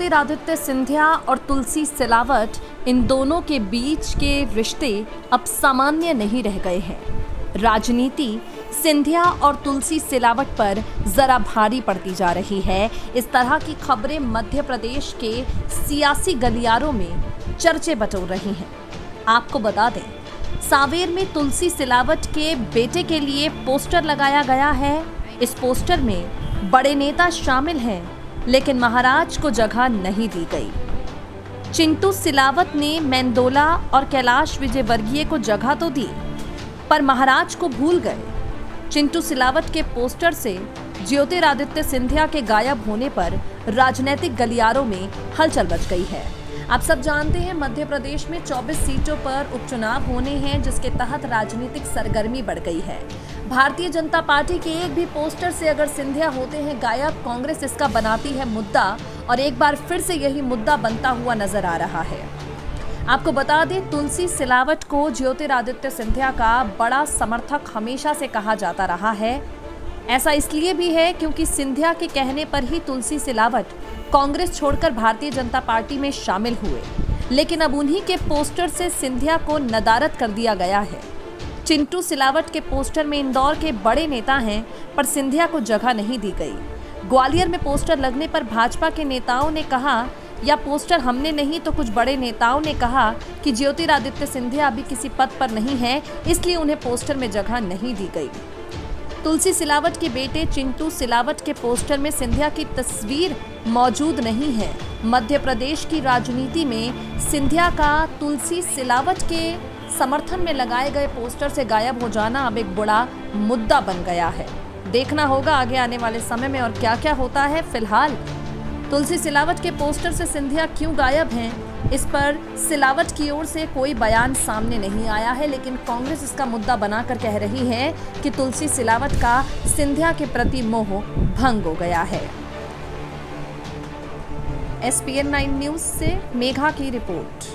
ज्योतिरादित्य सिंधिया और तुलसी सिलावट, इन दोनों के बीच के रिश्ते अब सामान्य नहीं रह गए हैं। राजनीति सिंधिया और तुलसी सिलावट पर जरा भारी पड़ती जा रही है। इस तरह की खबरें मध्य प्रदेश के सियासी गलियारों में चर्चे बटोर रही हैं। आपको बता दें, सांवेर में तुलसी सिलावट के बेटे के लिए पोस्टर लगाया गया है। इस पोस्टर में बड़े नेता शामिल हैं, लेकिन महाराज को जगह नहीं दी गई। चिंटू सिलावट ने मेंदोला और कैलाश विजयवर्गीय को जगह तो दी, पर महाराज को भूल गए। चिंटू सिलावट के पोस्टर से ज्योतिरादित्य सिंधिया के गायब होने पर राजनीतिक गलियारों में हलचल मच गई है। आप सब जानते हैं, मध्य प्रदेश में 24 सीटों पर उपचुनाव होने हैं, जिसके तहत राजनीतिक सरगर्मी बढ़ गई है। भारतीय जनता पार्टी के एक भी पोस्टर से अगर सिंधिया होते हैं गायब, कांग्रेस इसका बनाती है मुद्दा और एक बार फिर से यही मुद्दा बनता हुआ नजर आ रहा है। आपको बता दें, तुलसी सिलावट को ज्योतिरादित्य सिंधिया का बड़ा समर्थक हमेशा से कहा जाता रहा है। ऐसा इसलिए भी है क्योंकि सिंधिया के कहने पर ही तुलसी सिलावट कांग्रेस छोड़कर भारतीय जनता पार्टी में शामिल हुए, लेकिन अब उन्हीं के पोस्टर से सिंधिया को नदारद कर दिया गया है। चिंटू सिलावट के पोस्टर में इंदौर के बड़े नेता हैं, पर सिंधिया को जगह नहीं दी गई। ग्वालियर में पोस्टर लगने पर भाजपा के नेताओं ने कहा, या पोस्टर हमने नहीं तो कुछ बड़े नेताओं ने कहा कि ज्योतिरादित्य सिंधिया अभी किसी पद पर नहीं है, इसलिए उन्हें पोस्टर में जगह नहीं दी गई। तुलसी सिलावट के बेटे चिंटू सिलावट के पोस्टर में सिंधिया की तस्वीर मौजूद नहीं है। मध्य प्रदेश की राजनीति में सिंधिया का तुलसी सिलावट के समर्थन में लगाए गए पोस्टर से गायब हो जाना अब एक बड़ा मुद्दा बन गया है। देखना होगा आगे आने वाले समय में और क्या क्या होता है। फिलहाल तुलसी सिलावट के पोस्टर से सिंधिया क्यों गायब हैं, इस पर सिलावट की ओर से कोई बयान सामने नहीं आया है, लेकिन कांग्रेस इसका मुद्दा बनाकर कह रही है कि तुलसी सिलावट का सिंधिया के प्रति मोह भंग हो गया है। SPN 9 न्यूज से मेघा की रिपोर्ट।